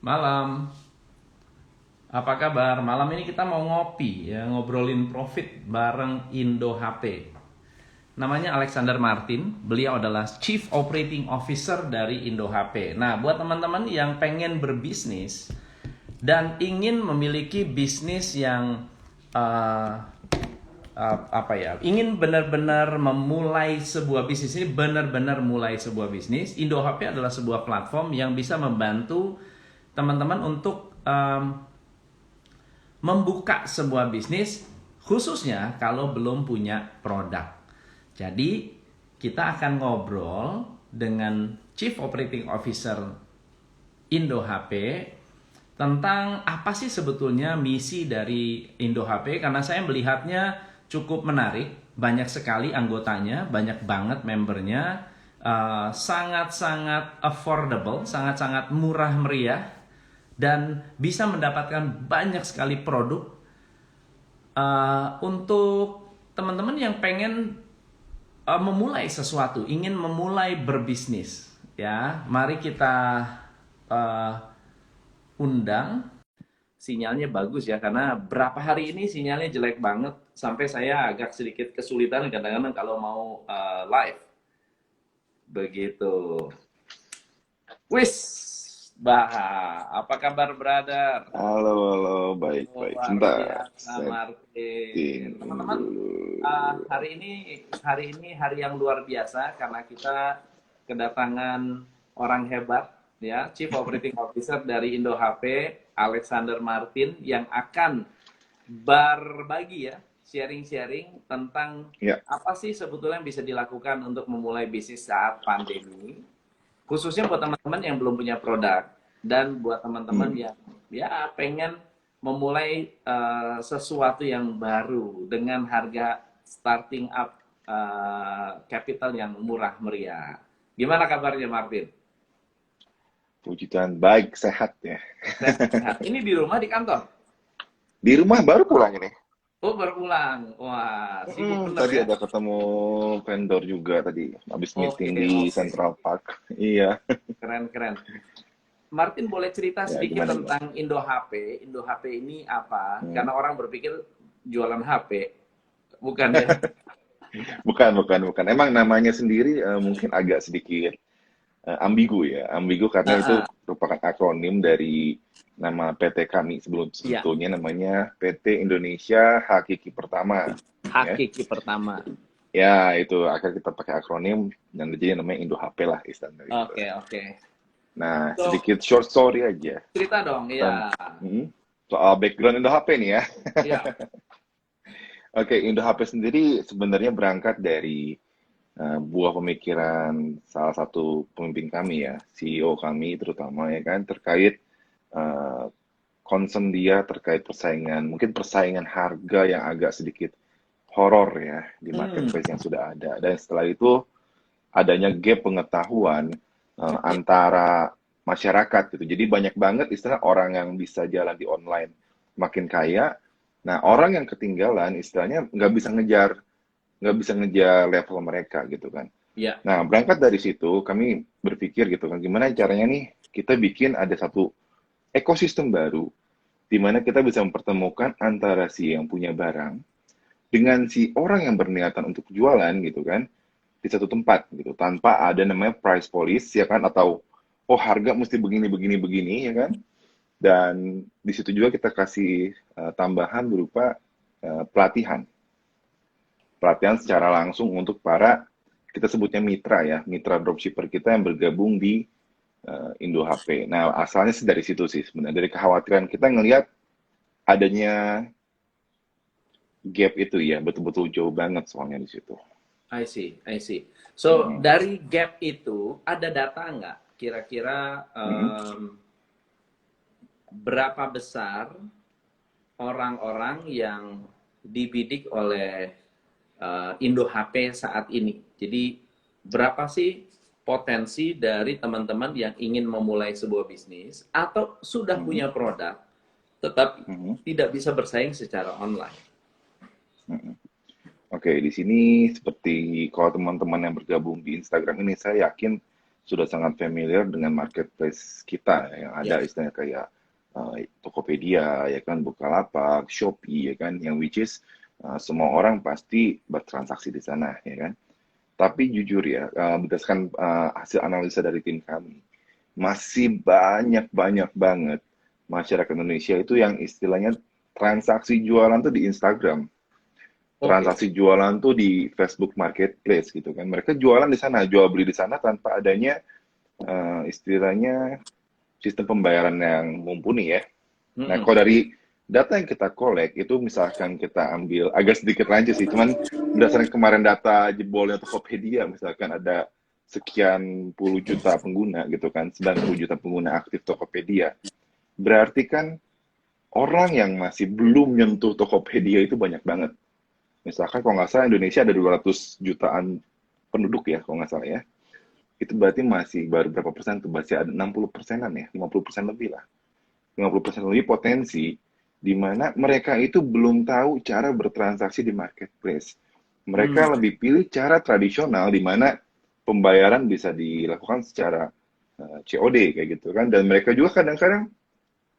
Malam, apa kabar? Malam ini kita mau ngopi ya, ngobrolin profit bareng Indo HP. Namanya Alexander Martin, beliau adalah Chief Operating Officer dari Indo HP. Nah, buat teman-teman yang pengen berbisnis dan ingin memiliki bisnis yang eh, apa ya, ingin benar-benar memulai sebuah bisnis ini, benar-benar mulai sebuah bisnis, Indo HP adalah sebuah platform yang bisa membantu teman-teman untuk membuka sebuah bisnis, khususnya kalau belum punya produk. Jadi kita akan ngobrol dengan Chief Operating Officer Indo HP tentang apa sih sebetulnya misi dari Indo HP, karena saya melihatnya cukup menarik, banyak sekali anggotanya, banyak banget membernya, sangat-sangat affordable, sangat-sangat murah meriah, dan bisa mendapatkan banyak sekali produk untuk teman-teman yang pengen memulai sesuatu, ingin memulai berbisnis. Ya, mari kita uh, undang. Sinyalnya bagus ya, karena berapa hari ini sinyalnya jelek banget sampai saya agak sedikit kesulitan kadang-kadang kalau mau live begitu. Wis, Bah, apa kabar brother? Halo, halo, baik-baik. Luar Sebentar, biasa setting Martin. Teman-teman, dulu. hari ini hari yang luar biasa karena kita kedatangan orang hebat ya, Chief Operating Officer dari Indo HP, Alexander Martin, yang akan berbagi ya, sharing-sharing tentang Ya, apa sih sebetulnya yang bisa dilakukan untuk memulai bisnis saat pandemi, khususnya buat teman-teman yang belum punya produk dan buat teman-teman hmm, yang ya pengen memulai sesuatu yang baru dengan harga starting up capital yang murah meriah. Gimana kabarnya Martin? puji Tuhan, baik, sehat ya. Sehat. Ini di rumah di kantor? Di rumah baru pulang ini. Oh, baru pulang. Wah, sibuk bener Tadi ya? ada ketemu vendor juga tadi, habis meeting Oke, di oke. Central Park. Iya, Keren, keren. Martin, boleh cerita ya sedikit gimana gimana? tentang Indo HP? Indo HP ini apa? Hmm. Karena orang berpikir jualan HP. Bukan ya? Bukan, bukan, bukan. Emang namanya sendiri mungkin agak sedikit ambigu ya, ambigu karena itu Ah, ah. merupakan akronim dari nama PT kami Iya, sebetulnya namanya PT Indonesia Hakiki Pertama, ya. hakiki pertama. Ya, itu akhirnya kita pakai akronim dan jadi namanya Indo HP lah istilahnya gitu. Oke, oke. Nah, So, sedikit short story aja cerita dong, ten- ya. hmm, soal background Indo HP nih ya. Ya. Oke, Indo HP sendiri sebenarnya berangkat dari buah pemikiran salah satu pemimpin kami ya, CEO kami terutama ya kan terkait eh, concern dia terkait persaingan, mungkin persaingan harga yang agak sedikit horor ya di Hmm. marketplace yang sudah ada. Dan setelah itu adanya gap pengetahuan Oke. antara masyarakat gitu. Jadi banyak banget istilah orang yang bisa jalan di online makin kaya. Nah, orang yang ketinggalan istilahnya nggak bisa ngejar level mereka gitu kan. Ya. Nah, berangkat dari situ kami berpikir gitu kan, gimana caranya nih kita bikin ada satu ekosistem baru di mana kita bisa mempertemukan antara si yang punya barang dengan si orang yang berniatan untuk jualan gitu kan di satu tempat gitu tanpa ada namanya price police ya kan atau oh harga mesti begini begini begini ya kan dan di situ juga kita kasih tambahan berupa pelatihan pelatihan secara langsung untuk para kita sebutnya mitra ya mitra dropshipper kita yang bergabung di Indo HP. Nah asalnya sih dari situ sih sebenarnya dari kekhawatiran kita ngelihat adanya gap itu ya betul-betul jauh banget soalnya di situ. I see, I see. So, Mm-mm. dari gap itu, ada data nggak? Kira-kira Mm-mm. berapa besar orang-orang yang dibidik oleh Indo HP saat ini? Jadi, berapa sih potensi dari teman-teman yang ingin memulai sebuah bisnis atau sudah Mm-mm. punya produk, tetapi Mm-mm. tidak bisa bersaing secara online? Mm-mm. Oke, di sini seperti kalau teman-teman yang bergabung di Instagram ini, saya yakin sudah sangat familiar dengan marketplace kita yang Ya. ada istilahnya kayak Tokopedia, ya kan, Bukalapak, Shopee, ya kan, yang which is semua orang pasti bertransaksi di sana, ya kan. Tapi jujur ya, berdasarkan hasil analisa dari tim kami, masih banyak banget masyarakat Indonesia itu yang istilahnya transaksi jualan tuh di Instagram, Oke. transaksi jualan tuh di Facebook Marketplace gitu kan. Mereka jualan di sana, jual beli di sana tanpa adanya istilahnya sistem pembayaran yang mumpuni ya. Nah, Mm-mm. kalau dari data yang kita collect itu misalkan kita ambil agak sedikit lanjut sih, cuman berdasarkan kemarin data jebolnya Tokopedia misalkan ada sekian puluh juta pengguna gitu kan, 90 juta pengguna aktif Tokopedia. Berarti kan orang yang masih belum nyentuh Tokopedia itu banyak banget. Misalkan kalau nggak salah Indonesia ada 200 jutaan penduduk ya, kalau nggak salah ya. Itu berarti masih baru berapa persen tuh? Masih ada 60%-an ya, 50% lebih lah. 50% lebih potensi di mana mereka itu belum tahu cara bertransaksi di marketplace. Hmm. Mereka lebih pilih cara tradisional di mana pembayaran bisa dilakukan secara COD kayak gitu kan. Dan mereka juga kadang-kadang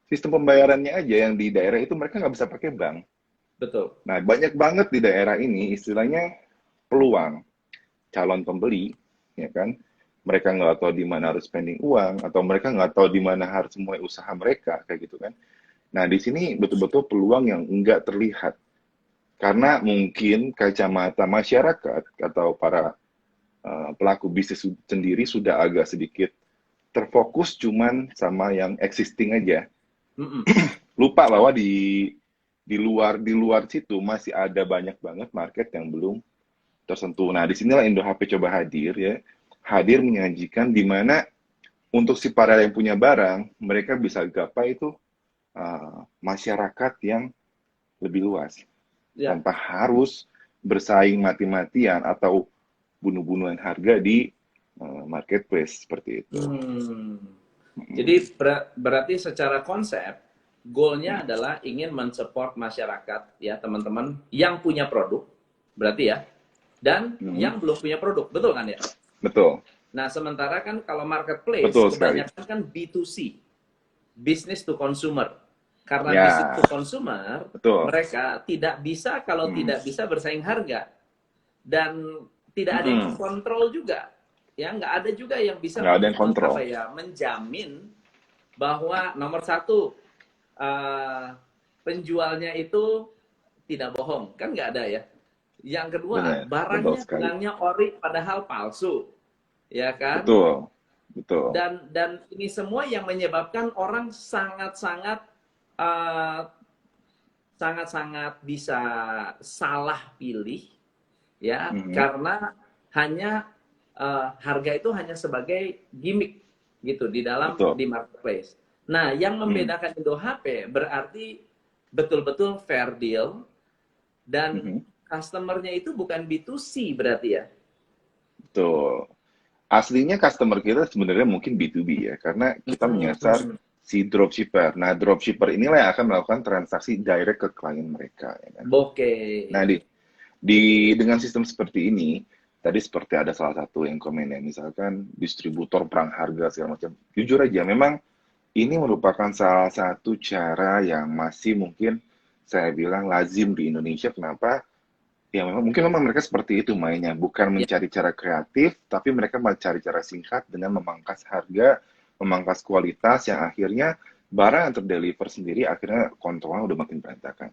sistem pembayarannya aja yang di daerah itu mereka nggak bisa pakai bank. Betul. Nah, banyak banget di daerah ini istilahnya peluang calon pembeli, ya kan? Mereka nggak tahu di mana harus spending uang, atau mereka nggak tahu di mana harus mulai usaha mereka, kayak gitu kan. Nah, di sini betul-betul peluang yang enggak terlihat. Karena mungkin kacamata masyarakat atau para pelaku bisnis sendiri sudah agak sedikit terfokus cuman sama yang existing aja. Mm-mm. Lupa bahwa di luar situ masih ada banyak banget market yang belum tersentuh. Nah, disinilah Indo HP coba hadir ya. Hadir menyajikan di mana untuk si para yang punya barang, mereka bisa gapai itu masyarakat yang lebih luas. Ya. Tanpa harus bersaing mati-matian atau bunuh-bunuhan harga di marketplace seperti itu. Hmm. Jadi Mm, berarti secara konsep goalnya adalah ingin mensupport masyarakat ya teman-teman yang punya produk berarti ya dan mm, yang belum punya produk betul kan ya. betul, Nah sementara kan kalau marketplace betul sekali. kebanyakan kan B2C, business to consumer. Karena business to Ya, consumer betul. mereka tidak bisa kalau Mm, tidak bisa bersaing harga dan tidak ada yang mm-mm. kontrol juga ya nggak ada juga yang bisa Nggak ada yang kontrol. apa ya menjamin bahwa nomor satu penjualnya itu tidak bohong kan nggak ada ya yang kedua Benar, betul barangnya sekali. bilangnya ori padahal palsu ya kan Betul, betul, dan ini semua yang menyebabkan orang sangat-sangat eh, sangat-sangat bisa salah pilih ya mhm, karena hanya harga itu hanya sebagai gimmick gitu di dalam betul, di marketplace. Nah, yang mhm, membedakan Indo HP berarti betul-betul fair deal dan mhm, customernya itu bukan B2C berarti ya. betul. Aslinya customer kita sebenarnya mungkin B2B ya, karena kita menyasar Hmm, si dropshipper. Nah, dropshipper inilah yang akan melakukan transaksi direct ke klien mereka, ya kan. oke. Nah, dengan sistem seperti ini, tadi seperti ada salah satu yang komen ya, misalkan distributor perang harga segala macam. Jujur aja, memang ini merupakan salah satu cara yang masih mungkin saya bilang lazim di Indonesia. Kenapa? Ya mungkin memang mereka seperti itu mainnya, bukan Ya, mencari cara kreatif, tapi mereka mencari cara singkat dengan memangkas harga, memangkas kualitas yang akhirnya barang yang terdeliver sendiri akhirnya kontrolnya udah makin berantakan.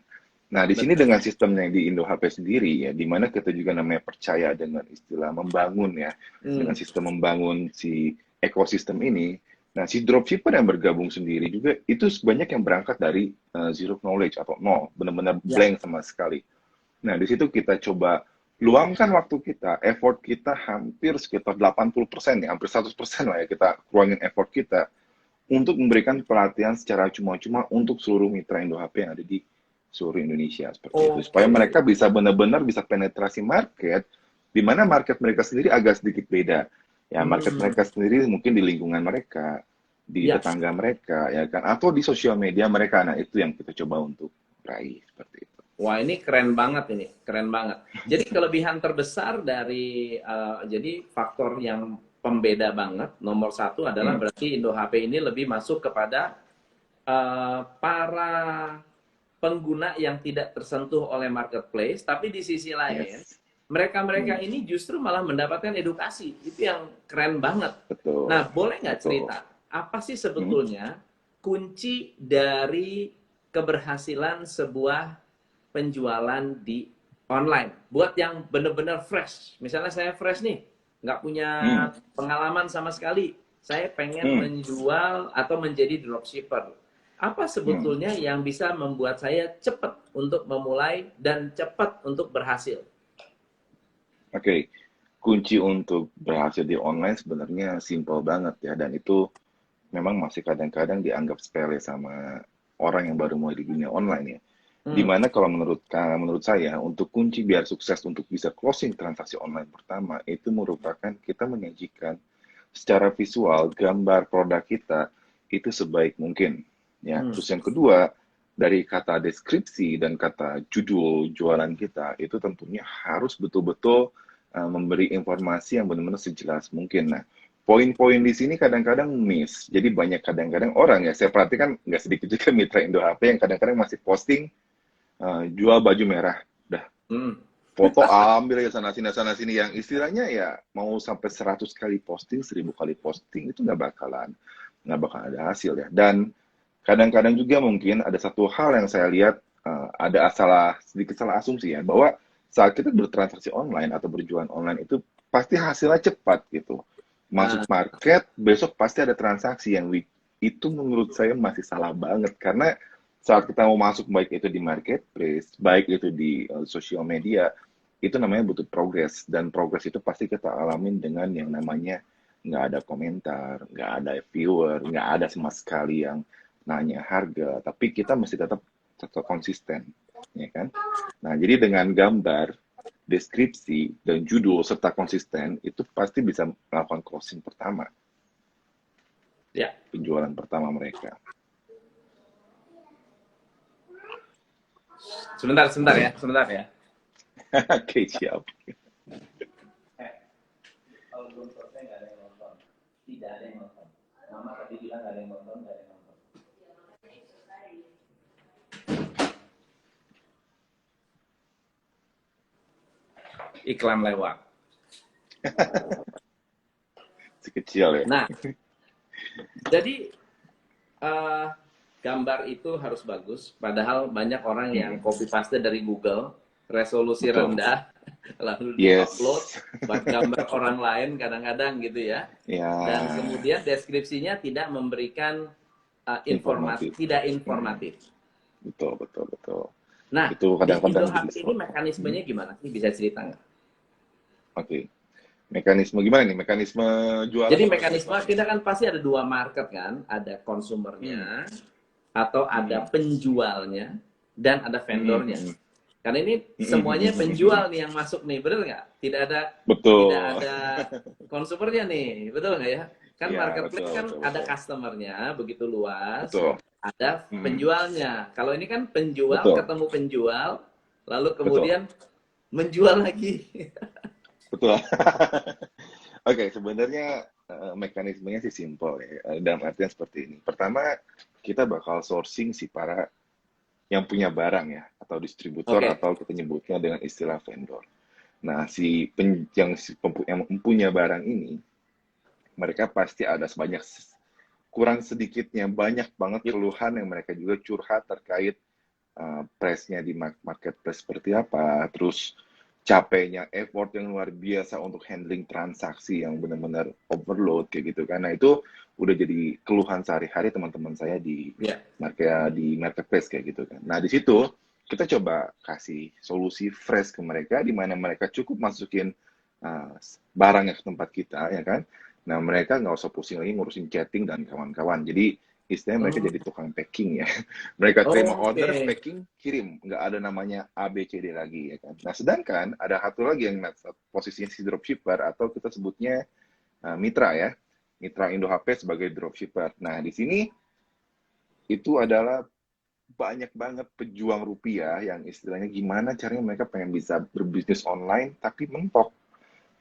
Nah, di sini betul. dengan sistemnya di Indo HP sendiri ya, di mana kita juga namanya percaya dengan istilah membangun ya, dengan Hmm, sistem membangun si ekosistem ini. Nah, si dropshipper yang bergabung sendiri juga itu sebanyak yang berangkat dari zero knowledge atau nol, benar-benar ya. blank sama sekali. Nah, di situ kita coba luangkan waktu kita, effort kita hampir sekitar 80% ya, hampir 100% lah ya kita kurangin effort kita untuk memberikan pelatihan secara cuma-cuma untuk seluruh mitra Indo HP yang ada di seluruh Indonesia seperti itu. Supaya Oke. mereka bisa benar-benar bisa penetrasi market, di mana market mereka sendiri agak sedikit beda. Ya, market Hmm, mereka sendiri mungkin di lingkungan mereka, di ya. tetangga mereka, ya kan, atau di sosial media mereka. Nah, itu yang kita coba untuk raih seperti itu. Wah, ini keren banget keren banget. Jadi kelebihan terbesar dari jadi faktor yang pembeda banget. Nomor satu adalah Hmm. berarti Indo HP ini lebih masuk kepada para pengguna yang tidak tersentuh oleh marketplace, tapi di sisi lain Yes. mereka-mereka Hmm. ini justru malah mendapatkan edukasi. Itu yang keren banget. Nah, Betul. boleh nggak Betul. cerita apa sih Hmm. sebetulnya kunci dari keberhasilan sebuah penjualan di online? Buat yang benar-benar fresh, misalnya saya fresh nih, nggak punya Hmm. pengalaman sama sekali, saya pengen Hmm. menjual atau menjadi dropshipper. Apa Hmm. sebetulnya yang bisa membuat saya cepat untuk memulai dan cepat untuk berhasil? Oke, kunci untuk berhasil di online sebenarnya simple banget ya, dan itu memang masih kadang-kadang dianggap sepele sama orang yang baru mulai di dunia online ya. Hmm. Dimana kalau menurut saya untuk kunci biar sukses untuk bisa closing transaksi online pertama itu merupakan kita menyajikan secara visual gambar produk kita itu sebaik mungkin ya. Hmm. Terus yang kedua dari kata deskripsi dan kata judul jualan kita itu tentunya harus betul-betul memberi informasi yang benar-benar sejelas mungkin. Nah, poin-poin di sini kadang-kadang miss. Jadi banyak kadang-kadang orang ya, saya perhatikan nggak sedikit juga mitra Indo HP yang kadang-kadang masih posting jual baju merah. Dah, Hmm. foto ambil ya sana sini yang istilahnya ya mau sampai 100 kali posting, 1000 kali posting itu nggak bakalan ada hasil ya. Dan kadang-kadang juga mungkin ada satu hal yang saya lihat ada sedikit salah asumsi ya bahwa saat kita bertransaksi online atau berjualan online itu pasti hasilnya cepat gitu. Masuk Ah, market besok pasti ada transaksi yang itu menurut saya masih salah banget karena saat kita mau masuk baik itu di marketplace, baik itu di sosial media, itu namanya butuh progress dan progress itu pasti kita alamin dengan yang namanya nggak ada komentar, nggak ada viewer, nggak ada sama sekali yang nanya harga, tapi kita mesti tetap konsisten, ya kan? Nah, jadi dengan gambar, deskripsi, dan judul serta konsisten itu pasti bisa melakukan closing pertama, ya. penjualan pertama mereka. Sebentar, sebentar ya, sebentar ya. Oke, siap. Kalau belum selesai nggak ada yang nonton. Tidak ada yang nonton. Mama tadi bilang nggak ada yang nonton, nggak ada yang nonton. Iklan lewat. Si kecil ya. Nah, jadi eh, gambar itu harus bagus. Padahal banyak orang yang Mm-mm. copy paste dari Google, resolusi Betul. rendah, lalu diupload Yes. buat gambar orang lain kadang-kadang gitu ya. Dan Ya, kemudian deskripsinya tidak memberikan informasi, informatif. tidak Mm, informatif. betul, betul, betul. Nah, Itu di Indo kadang-kadang jadi HP ini struggle. Mm, mekanismenya gimana sih? Bisa cerita nggak? oke. Mekanisme gimana nih? Mekanisme jualan Jadi atau mekanisme mekanisme apa nih? kita kan pasti ada dua market kan, ada Hmm, konsumernya atau ada mm-mm, penjualnya dan ada mm-mm, vendornya. mm-mm, Karena ini mm-mm, semuanya mm-mm, mm-mm. penjual nih yang masuk nih, betul nggak? Tidak Betul. ada konsumernya nih, betul nggak ya? Kan Iya, marketplace betul, kan betul, ada betul. customernya begitu luas, Betul. ada Mm, penjualnya. Kalau ini kan penjual betul, ketemu penjual, lalu betul, kemudian menjual lagi. betul. Oke, sebenarnya mekanismenya sih simple ya. Dalam artian seperti ini. Pertama, kita bakal sourcing si para yang punya barang ya, atau distributor Oke, atau kita nyebutnya dengan istilah vendor. Nah, yang mempunyai barang ini, mereka pasti ada kurang sedikitnya banyak banget yuk. keluhan yang mereka juga curhat terkait price-nya di marketplace seperti apa, terus capeknya effort yang luar biasa untuk handling transaksi yang benar-benar overload kayak gitu kan. Nah, itu udah jadi keluhan sehari-hari teman-teman saya Ya. di marketplace kayak gitu kan. Nah, di situ kita coba kasih solusi fresh ke mereka di mana mereka cukup masukin uh, barangnya ke tempat kita ya kan. Nah, mereka nggak usah pusing lagi ngurusin chatting dan kawan-kawan. Jadi istilahnya mereka Oh, jadi tukang packing ya. Mereka terima order, oke. packing, kirim. Nggak ada namanya A, B, C, D lagi ya kan. Nah, sedangkan ada satu lagi yang posisinya si dropshipper atau kita sebutnya mitra ya. Mitra Indo HP sebagai dropshipper. Nah, di sini itu adalah banyak banget pejuang rupiah yang istilahnya gimana caranya mereka pengen bisa berbisnis online tapi mentok.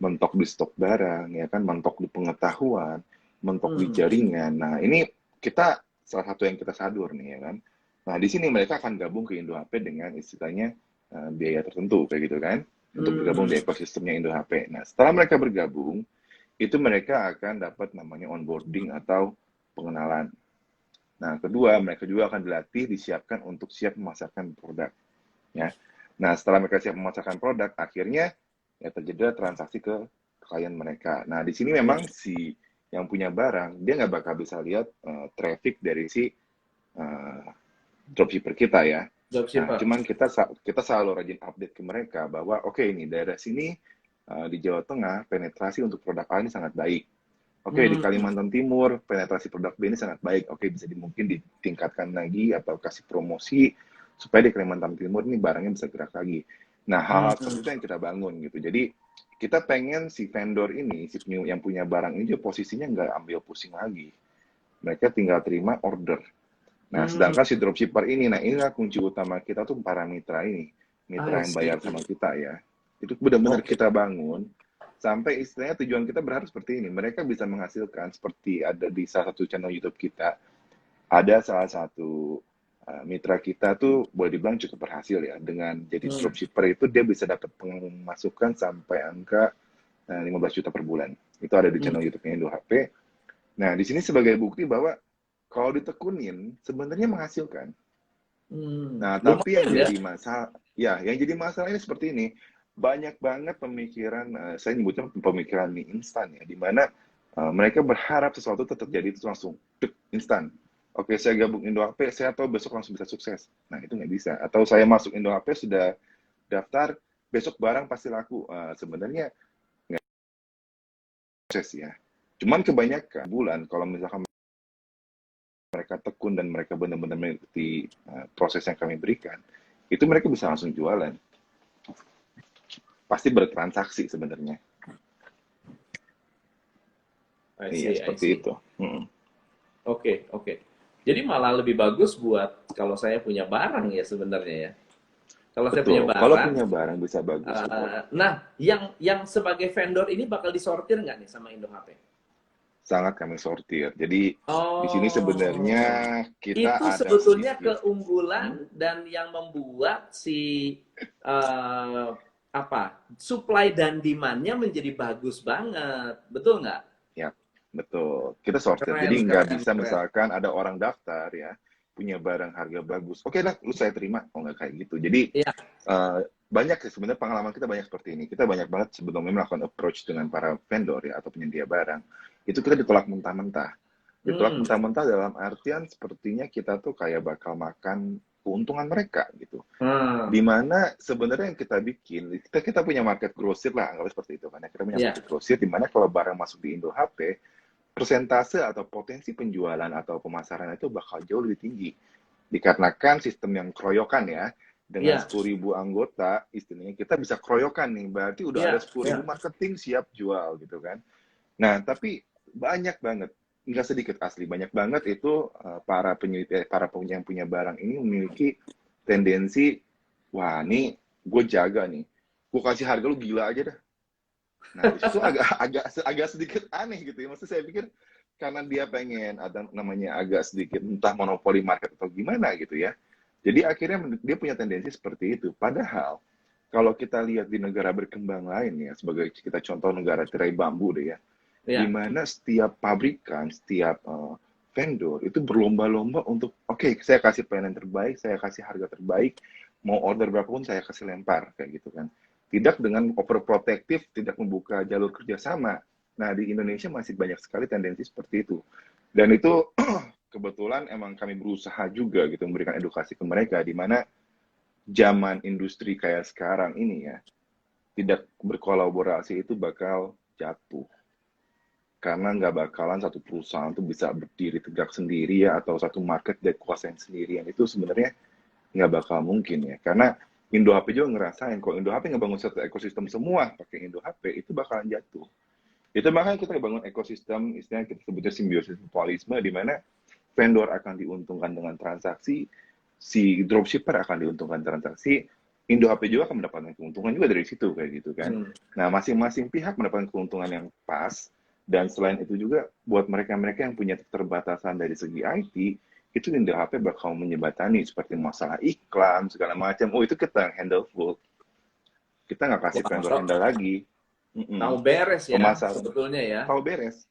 mentok di stok barang, ya kan, mentok di pengetahuan, mentok di Hmm. jaringan. Nah, ini kita salah satu yang kita sadur nih, ya kan. Nah, di sini mereka akan gabung ke Indo HP dengan istilahnya biaya tertentu, kayak gitu kan, untuk bergabung di Hmm. ekosistemnya Indo HP. Nah, setelah mereka bergabung, itu mereka akan dapat namanya onboarding atau pengenalan. Nah, kedua, mereka juga akan dilatih, disiapkan untuk siap memasarkan produk. Ya. Nah, setelah mereka siap memasarkan produk, akhirnya ya terjadi transaksi ke klien mereka. Nah, di sini memang si yang punya barang, dia nggak bakal bisa lihat traffic dari si uh, dropshipper kita ya. Nah, Dropshipper. cuman kita selalu rajin update ke mereka bahwa oke, ini daerah sini di Jawa Tengah penetrasi untuk produk A ini sangat baik. Oke, di Hmm. Kalimantan Timur penetrasi produk B ini sangat baik. Oke, bisa mungkin ditingkatkan lagi atau kasih promosi supaya di Kalimantan Timur ini barangnya bisa gerak lagi. Nah, hal-hal seperti itu Hmm. yang kita bangun gitu. Jadi kita pengen si vendor ini, si yang punya barang ini juga posisinya nggak ambil pusing lagi. Mereka tinggal terima order. Nah, Hmm. sedangkan si dropshipper ini, nah inilah kunci utama kita tuh para mitra ini, mitra I yang bayar see. sama kita ya. Itu benar-benar Oke. kita bangun sampai istilahnya tujuan kita berharap seperti ini. Mereka bisa menghasilkan seperti ada di salah satu channel YouTube kita, ada salah satu mitra kita tuh boleh dibilang cukup berhasil ya dengan jadi Hmm. dropshipper itu dia bisa dapat pemasukan sampai angka 15 juta per bulan. Itu ada di Hmm. channel YouTube-nya Indo HP. Nah, di sini sebagai bukti bahwa kalau ditekunin sebenarnya menghasilkan. Hmm. Nah, tapi yang Lumayan ya. jadi masalah, ya, yang jadi masalah ini seperti ini. Banyak banget pemikiran, saya nyebutnya pemikiran mie instan ya, di mana mereka berharap sesuatu itu terjadi itu langsung dek, instan. Oke, saya gabung Indo HP, saya tahu besok langsung bisa sukses. Nah, itu nggak bisa. Atau saya masuk Indo HP sudah daftar, besok barang pasti laku. Sebenarnya nggak sukses ya. Cuman kebanyakan bulan, kalau misalkan mereka tekun dan mereka benar-benar mengikuti proses yang kami berikan, itu mereka bisa langsung jualan. Pasti bertransaksi sebenarnya. I Iya, see, I seperti see. itu. Mm. Oke, oke. Jadi malah lebih bagus buat kalau saya punya barang ya sebenarnya ya. Kalau saya punya Betul. Kalau barang, punya barang bisa bagus, betul. nah yang sebagai vendor ini bakal disortir nggak nih sama Indo HP? Sangat kami sortir. Jadi di sini sebenarnya Oh, kita itu ada sebetulnya sistem. Hmm? keunggulan dan yang membuat si eh, apa supply dan demand-nya menjadi bagus banget, betul nggak? Ya, betul. Kita sortir. Keren, Jadi nggak keren, bisa keren. misalkan ada orang daftar ya, punya barang harga bagus. Oke lah, lu saya terima. Oh nggak kayak gitu. Jadi Iya, eh, banyak sih sebenarnya pengalaman kita banyak seperti ini. Kita banyak banget sebelumnya melakukan approach dengan para vendor ya atau penyedia barang. Itu kita ditolak mentah-mentah. Ditolak hmm, mentah-mentah dalam artian sepertinya kita tuh kayak bakal makan keuntungan mereka gitu. hmm, Dimana sebenarnya yang kita bikin, kita punya market grosir lah, anggap seperti itu kan. Kita punya iya, market grosir, dimana kalau barang masuk di Indo HP, persentase atau potensi penjualan atau pemasaran itu bakal jauh lebih tinggi. Dikarenakan sistem yang keroyokan ya, dengan iya, 10.000 anggota, istilahnya kita bisa keroyokan nih, berarti udah ada iya, 10.000 iya. marketing siap jual gitu kan. Nah, tapi banyak banget, nggak sedikit asli, banyak banget itu para penyedia, para yang punya barang ini memiliki tendensi, wah ini gue jaga nih, gue kasih harga lu gila aja dah. Nah, di situ agak agak agak sedikit aneh gitu ya. Maksud saya pikir karena dia pengen ada namanya agak sedikit entah monopoli market atau gimana gitu ya. Jadi akhirnya dia punya tendensi seperti itu. Padahal kalau kita lihat di negara berkembang lain ya, sebagai kita contoh negara tirai bambu deh ya, di Iya. mana setiap pabrikan, setiap vendor itu berlomba-lomba untuk, oke, saya kasih pelayanan terbaik, saya kasih harga terbaik, mau order berapapun saya kasih lempar kayak gitu kan. Tidak dengan overprotective, tidak membuka jalur kerjasama. Nah, di Indonesia masih banyak sekali tendensi seperti itu. Dan itu kebetulan emang kami berusaha juga gitu memberikan edukasi ke mereka di mana zaman industri kayak sekarang ini ya, tidak berkolaborasi itu bakal jatuh karena nggak bakalan satu perusahaan tuh bisa berdiri tegak sendiri ya atau satu market dia kuasain sendirian itu sebenarnya nggak bakal mungkin ya karena Indo HP juga ngerasain kalau Indo HP ngebangun satu ekosistem semua pakai Indo HP itu bakalan jatuh itu makanya kita bangun ekosistem istilahnya kita sebutnya simbiosis mutualisme di mana vendor akan diuntungkan dengan transaksi si dropshipper akan diuntungkan transaksi Indo HP juga akan mendapatkan keuntungan juga dari situ kayak gitu kan. Hmm. Nah, masing-masing pihak mendapatkan keuntungan yang pas, dan selain itu juga buat mereka-mereka yang punya keterbatasan dari segi IT, itu Indo HP bakal menyebatani seperti masalah iklan segala macam. Oh, itu kita handle full. Kita nggak kasih Wah, vendor handle lagi. tahu beres ya Pemasar sebetulnya ya. tahu beres,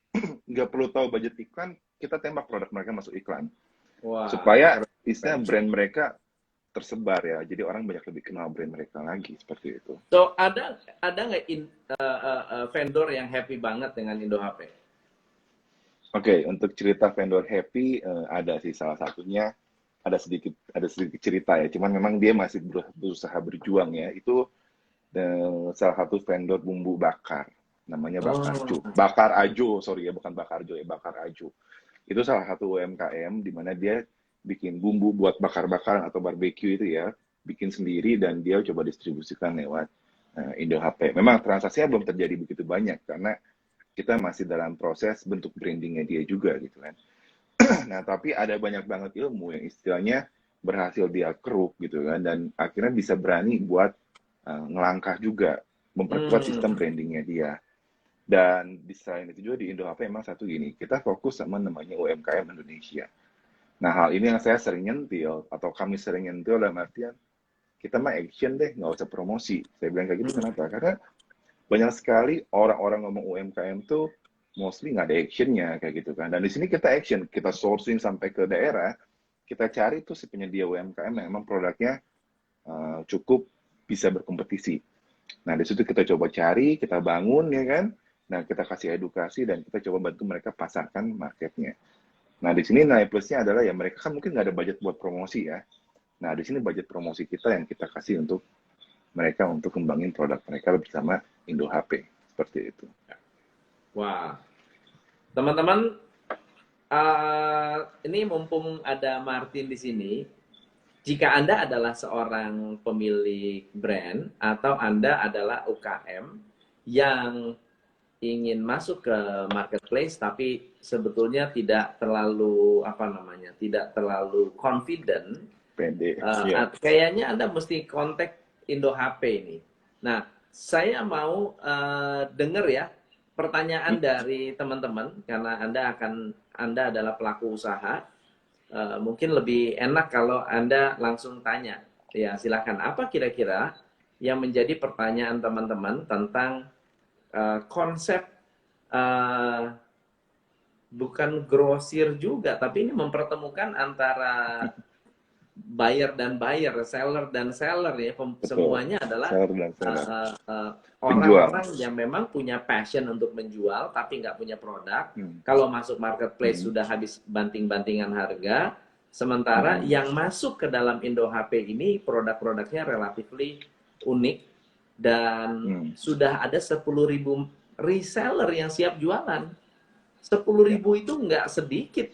nggak perlu tahu budget iklan, kita tembak produk mereka masuk iklan. Wah, Supaya keren. istilah brand mereka tersebar ya, jadi orang banyak lebih kenal brand mereka lagi seperti itu. So ada nggak vendor yang happy banget dengan Indo HP? Oke, untuk cerita vendor happy ada sih salah satunya, ada sedikit cerita ya. Cuman memang dia masih berusaha berjuang ya. Itu salah satu vendor bumbu bakar, namanya Bakar Ajo, sorry ya, bukan Bakar Jo ya, Bakar Ajo. Itu salah satu UMKM di mana dia bikin bumbu buat bakar-bakaran atau barbeque itu ya, bikin sendiri dan dia coba distribusikan lewat Indo HP. Memang transaksinya belum terjadi begitu banyak karena kita masih dalam proses bentuk brandingnya dia juga gitu kan. Nah, tapi ada banyak banget ilmu yang istilahnya berhasil dia keruk gitu kan, dan akhirnya bisa berani buat ngelangkah juga, memperkuat sistem brandingnya dia. Dan di selain itu juga di Indo HP emang satu gini, kita fokus sama namanya UMKM Indonesia. Nah, hal ini yang saya sering nyentil, atau kami sering nyentil dalam artian, kita mah action deh, nggak usah promosi. Saya bilang kayak gitu, kenapa? Karena banyak sekali orang-orang ngomong UMKM tuh mostly nggak ada actionnya kayak gitu kan. Dan di sini kita action, kita sourcing sampai ke daerah, kita cari tuh si penyedia UMKM yang memang produknya cukup bisa berkompetisi. Nah, di situ kita coba cari, kita bangun ya kan. Nah, kita kasih edukasi dan kita coba bantu mereka pasarkan marketnya. Nah, di sini nilai plusnya adalah ya mereka kan mungkin nggak ada budget buat promosi ya. Nah, di sini budget promosi kita yang kita kasih untuk mereka untuk kembangin produk mereka bersama Indo HP. Seperti itu. Wah, teman-teman, ini mumpung ada Martin di sini, jika Anda adalah seorang pemilik brand atau Anda adalah UKM yang ingin masuk ke marketplace tapi sebetulnya tidak terlalu tidak terlalu confident, Pede. Yeah. kayaknya Anda mesti kontak Indo HP ini. Nah, saya mau dengar ya pertanyaan dari teman-teman karena Anda adalah pelaku usaha. Mungkin lebih enak kalau Anda langsung tanya. Ya, silakan. Apa kira-kira yang menjadi pertanyaan teman-teman tentang konsep bukan grosir juga, tapi ini mempertemukan antara buyer dan buyer, seller dan seller ya. Semuanya adalah orang-orang yang memang punya passion untuk menjual tapi nggak punya produk. Kalau masuk marketplace sudah habis banting-bantingan harga, sementara yang masuk ke dalam Indo HP ini produk-produknya relatifly unik dan sudah ada 10.000 reseller yang siap jualan. 10.000 itu nggak sedikit.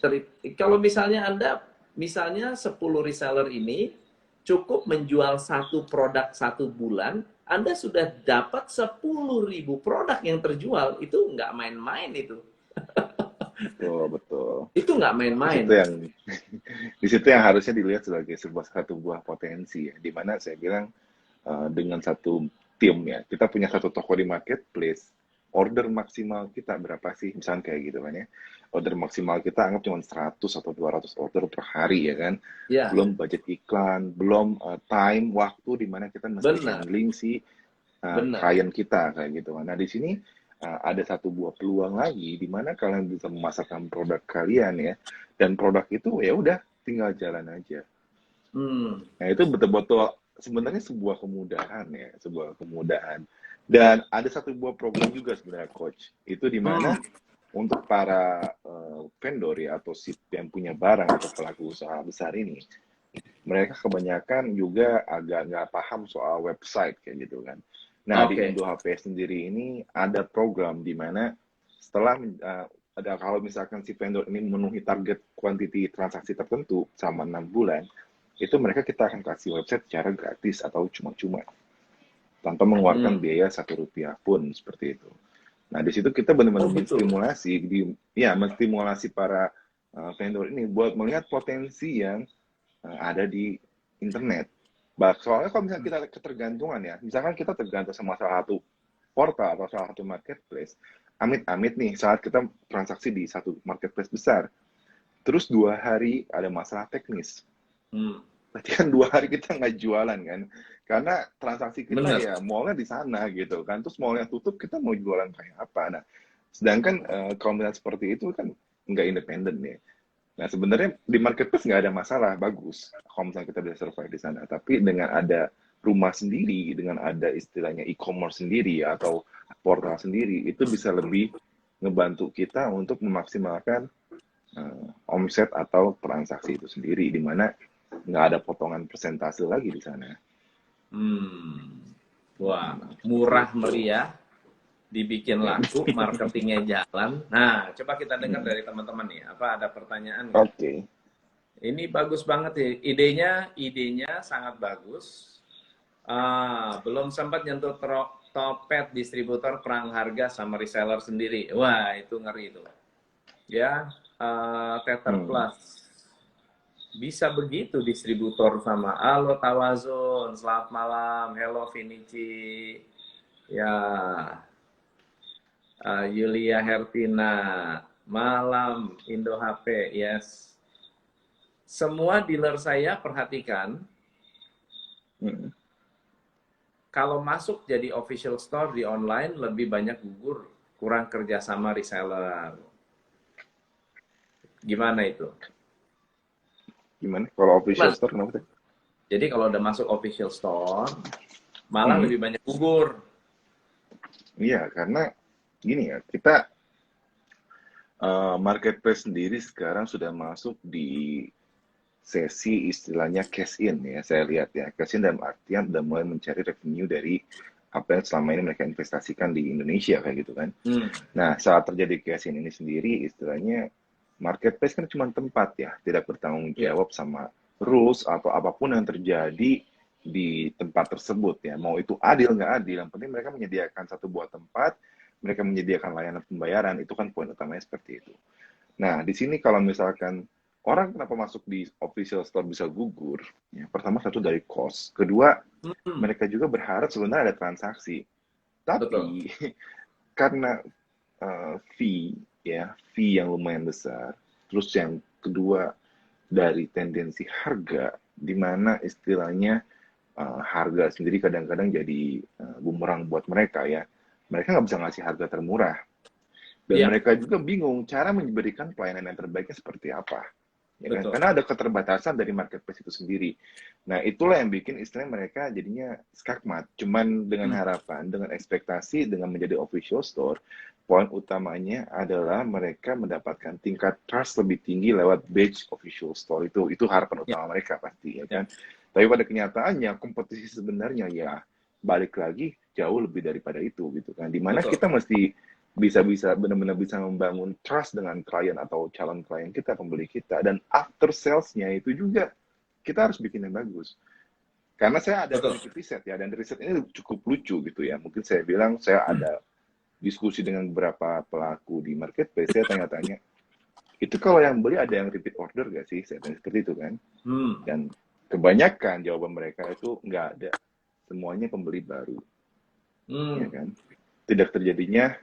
Kalau misalnya Anda 10 reseller ini cukup menjual satu produk 1 bulan, Anda sudah dapat 10.000 produk yang terjual. Itu nggak main-main itu. Betul. Itu nggak main-main. Di situ yang harusnya dilihat sebagai satu buah potensi ya. Dimana saya bilang dengan satu tim ya, kita punya satu toko di marketplace, order maksimal kita berapa sih? Misalnya kayak gitu kan ya. Order maksimal kita anggap cuma 100 atau 200 order per hari ya kan. Yeah. Belum budget iklan, belum time, waktu di mana kita mesti handling si klien kita kayak gitu kan. Nah, di sini ada satu buah peluang lagi di mana kalian bisa memasarkan produk kalian ya. Dan produk itu ya udah tinggal jalan aja. Nah, itu betul-betul sebenarnya sebuah kemudahan ya, sebuah kemudahan. Dan ada satu buah program juga sebenarnya coach, itu di mana untuk para vendor ya atau yang punya barang atau pelaku usaha besar ini, mereka kebanyakan juga agak nggak paham soal website kayak gitu kan. Nah, di Indo HP sendiri ini ada program di mana setelah ada kalau misalkan si vendor ini memenuhi target quantity transaksi tertentu sama 6 bulan, itu kita akan kasih website secara gratis atau cuma-cuma tanpa mengeluarkan biaya Rp1 pun seperti itu. Nah, di situ kita benar-benar menstimulasi para vendor ini buat melihat potensi yang ada di internet. Soalnya kalau misalnya kita ketergantungan ya, misalkan kita tergantung sama salah satu portal atau salah satu marketplace, amit-amit nih saat kita transaksi di satu marketplace besar, terus 2 hari ada masalah teknis, berarti kan 2 hari kita nggak jualan kan, karena transaksi kita Bener. ya mallnya di sana gitu kan, terus mallnya tutup kita mau jualan kayak apa? Nah, sedangkan kalau misalnya seperti itu kan nggak independen ya. Nah, sebenarnya di marketplace nggak ada masalah, bagus. Kalau misalnya kita bisa survive di sana. Tapi dengan ada rumah sendiri, dengan ada istilahnya e-commerce sendiri, atau portal sendiri, itu bisa lebih ngebantu kita untuk memaksimalkan omset atau transaksi itu sendiri, di mana nggak ada potongan persentase lagi di sana. Wah, murah Gitu. meriah, dibikin laku, marketingnya jalan. Nah, coba kita dengar Hmm. dari teman-teman nih, apa ada pertanyaan nggak? Oke. Ini bagus banget ya, idenya sangat bagus. Belum sempat nyentuh Topet, distributor perang harga sama reseller sendiri. Wah, itu ngeri itu. Ya, Tether Plus. Bisa begitu distributor sama. Halo Tawazun, selamat malam. Hello Vinici. Ya, Yulia Hertina. Malam Indo HP, yes. Semua dealer saya perhatikan, kalau masuk jadi official store di online lebih banyak gugur, kurang kerjasama reseller. Gimana itu? Gimana? Kalau official Mas, store kenapa? jadi kalau udah masuk official store, malah lebih banyak gugur. Iya, karena gini ya, kita marketplace sendiri sekarang sudah masuk di sesi istilahnya cash in ya, saya lihat ya. Cash in dalam artian udah mulai mencari revenue dari apa yang selama ini mereka investasikan di Indonesia kayak gitu kan. Nah, saat terjadi cash in ini sendiri istilahnya marketplace kan cuma tempat ya, tidak bertanggung jawab sama rules atau apapun yang terjadi di tempat tersebut ya. Mau itu adil nggak adil, yang penting mereka menyediakan satu buah tempat, mereka menyediakan layanan pembayaran, itu kan poin utamanya seperti itu. Nah, di sini kalau misalkan orang kenapa masuk di official store bisa gugur, ya, pertama satu dari cost, kedua mereka juga berharap sebenarnya ada transaksi, Betul. tapi karena fee yang lumayan besar, terus yang kedua dari tendensi harga, di mana istilahnya harga sendiri kadang-kadang jadi bumerang buat mereka ya, mereka nggak bisa ngasih harga termurah. Dan mereka juga bingung cara memberikan pelayanan yang terbaiknya seperti apa. Ya kan? Karena ada keterbatasan dari marketplace itu sendiri. Nah, itulah yang bikin istilahnya mereka jadinya skakmat. Cuman dengan harapan, dengan ekspektasi, dengan menjadi official store, poin utamanya adalah mereka mendapatkan tingkat trust lebih tinggi lewat badge official store. Itu harapan utama mereka pasti, ya kan? Tapi pada kenyataannya, kompetisi sebenarnya ya balik lagi jauh lebih daripada itu, gitu kan. Dimana kita mesti bisa benar-benar bisa membangun trust dengan klien atau calon klien kita, pembeli kita, dan after sales-nya itu juga kita harus bikin yang bagus. Karena saya ada sedikit riset ya, dan riset ini cukup lucu gitu ya. Mungkin saya bilang saya ada diskusi dengan beberapa pelaku di marketplace, saya tanya-tanya, itu kalau yang beli ada yang repeat order gak sih? Saya tanya seperti itu kan. Dan kebanyakan jawaban mereka itu nggak ada. Semuanya pembeli baru. Ya kan? Tidak terjadinya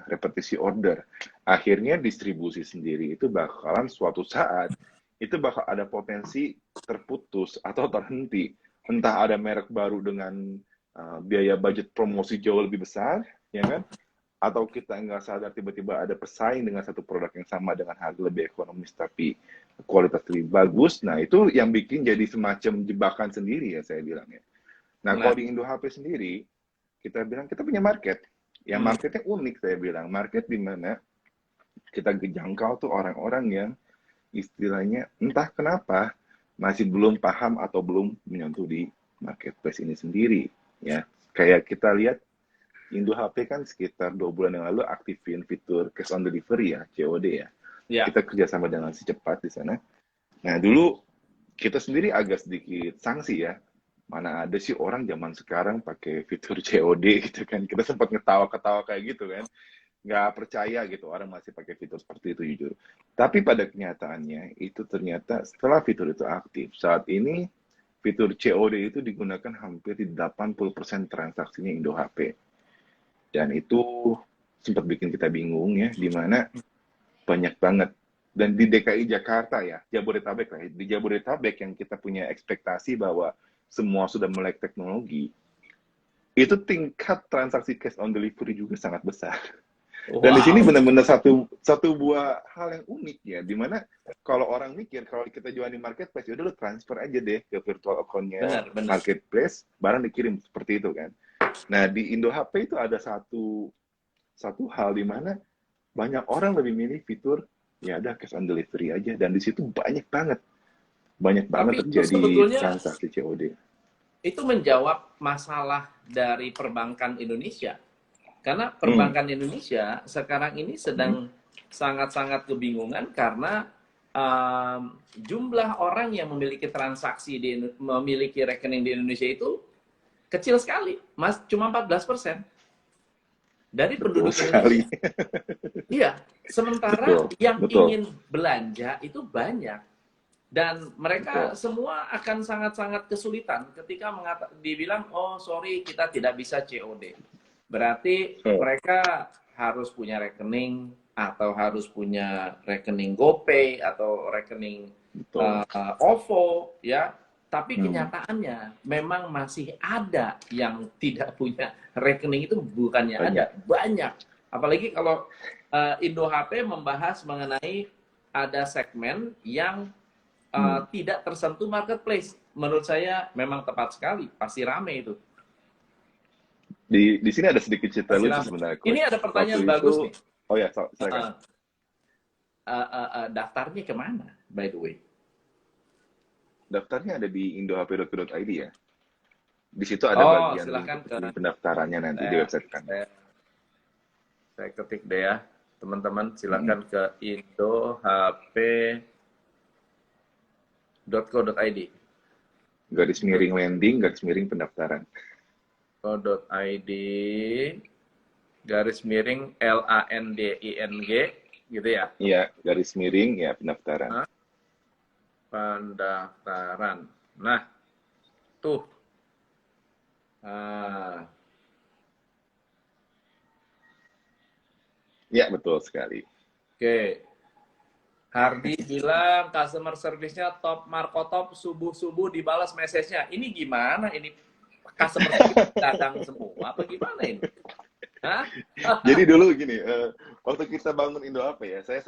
repetisi order. Akhirnya distribusi sendiri itu bakalan suatu saat itu bakal ada potensi terputus atau terhenti. Entah ada merek baru dengan biaya budget promosi jauh lebih besar, ya kan? Atau kita nggak sadar tiba-tiba ada pesaing dengan satu produk yang sama dengan harga lebih ekonomis tapi kualitas lebih bagus. Nah, itu yang bikin jadi semacam jebakan sendiri ya saya bilang ya. Nah, kalau di Indo HP sendiri, kita bilang kita punya market. Yang marketnya unik saya bilang. Market di mana kita jangkau tuh orang-orang yang istilahnya entah kenapa masih belum paham atau belum menyentuh di marketplace ini sendiri. Ya, kayak kita lihat Indo HP kan sekitar 2 bulan yang lalu aktifin fitur cash on delivery ya, COD ya. Kita kerjasama dengan si cepat di sana. Nah, dulu kita sendiri agak sedikit sanksi ya. Mana ada sih orang zaman sekarang pakai fitur COD gitu kan. Kita sempat ngetawa-ketawa kayak gitu kan. Nggak percaya gitu orang masih pakai fitur seperti itu jujur. Tapi pada kenyataannya itu ternyata setelah fitur itu aktif, saat ini fitur COD itu digunakan hampir di 80% transaksinya Indo HP. Dan itu sempat bikin kita bingung ya, di mana banyak banget. Dan di DKI Jakarta ya, Jabodetabek lah. Di Jabodetabek yang kita punya ekspektasi bahwa semua sudah melek teknologi, itu tingkat transaksi cash on delivery juga sangat besar. Dan di sini benar-benar satu buah hal yang unik ya, dimana kalau orang mikir kalau kita jual di marketplace, yaudah lu transfer aja deh ke virtual account-nya marketplace, barang dikirim seperti itu kan. Nah di Indo HP itu ada satu hal di mana banyak orang lebih milih fitur ya ada cash on delivery aja, dan di situ banyak banget terjadi transaksi COD. Itu menjawab masalah dari perbankan Indonesia. Karena perbankan Indonesia sekarang ini sedang sangat-sangat kebingungan karena jumlah orang yang memiliki transaksi memiliki rekening di Indonesia itu kecil sekali, Mas, cuma 14% dari penduduk Indonesia. Iya, sementara yang ingin belanja itu banyak. Dan mereka semua akan sangat-sangat kesulitan ketika dibilang, oh sorry kita tidak bisa COD. Berarti mereka harus punya rekening atau harus punya rekening GoPay atau rekening OVO ya. Tapi kenyataannya memang masih ada yang tidak punya rekening, itu bukannya ada, banyak. Apalagi kalau Indo HP membahas mengenai ada segmen yang tidak tersentuh marketplace. Menurut saya memang tepat sekali, pasti rame itu. Di sini ada sedikit cerita lucu sebenarnya. Ini ada pertanyaan bagus nih. Oh ya, silakan. Daftarnya kemana, by the way? Daftarnya ada di indohp.co.id ya. Di situ ada bagian pendaftarannya nanti di website kan. Saya ketik deh ya, teman-teman. Silakan ke indohp.co.id. /landing, /pendaftaran. .id /landing gitu ya? Iya, / pendaftaran. Pendaftaran. Nah, tuh. Ya, betul sekali. Oke. Hardi bilang customer service-nya top, Marco top, subuh-subuh dibalas message-nya. Ini gimana ini? Customer service datang semua apa gimana ini? Hah? Jadi dulu gini, waktu kita bangun Indo HP ya, saya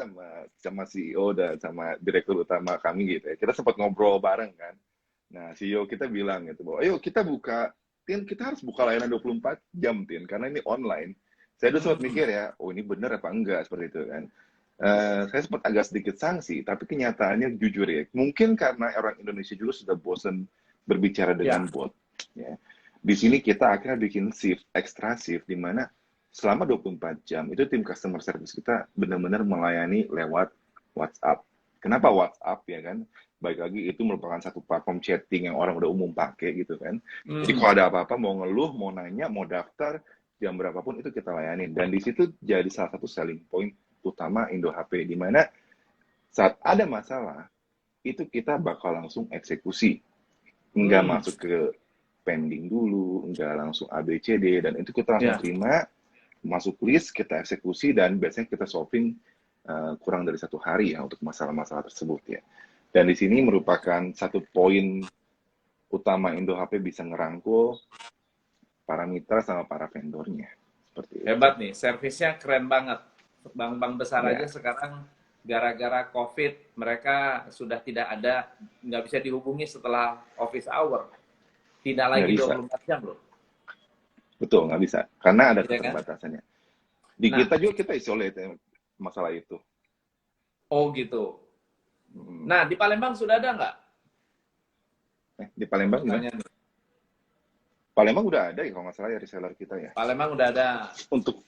sama CEO dan sama direktur utama kami gitu ya, kita sempat ngobrol bareng kan. Nah, CEO kita bilang gitu bahwa, ayo kita buka, Tin, kita harus buka layanan 24 jam, Tin, karena ini online. Saya dulu sempat mikir ya, oh ini bener apa enggak, seperti itu kan. Saya sempat agak sedikit sanksi, tapi kenyataannya jujur ya, mungkin karena orang Indonesia juga sudah bosan berbicara dengan bot. Ya. Di sini kita akhirnya bikin shift, extra shift, di mana selama 24 jam itu tim customer service kita benar-benar melayani lewat WhatsApp. Kenapa WhatsApp ya kan? Baik lagi itu merupakan satu platform chatting yang orang udah umum pakai gitu kan. Jadi kalau ada apa-apa, mau ngeluh, mau nanya, mau daftar, jam berapapun itu kita layani. Dan di situ jadi salah satu selling point utama Indo HP, di mana saat ada masalah, itu kita bakal langsung eksekusi. Nggak masuk ke pending dulu, nggak langsung ABCD, dan itu kita langsung terima, masuk list, kita eksekusi, dan biasanya kita solving kurang dari 1 hari ya untuk masalah-masalah tersebut ya. Dan di sini merupakan satu poin utama Indo HP bisa ngerangkul para mitra sama para vendornya. Seperti hebat itu. Nih, servisnya keren banget. Bank-bank besar aja sekarang gara-gara COVID mereka sudah tidak ada, nggak bisa dihubungi setelah office hour. Tidak lagi 24 jam loh. Betul, nggak bisa. Karena ada keterbatasannya. Di kita juga kita isolate masalah itu. Oh gitu. Nah, di Palembang sudah ada nggak? Di Palembang gimana? Palembang udah ada ya kalau nggak salah ya reseller kita ya. Palembang udah ada. Untuk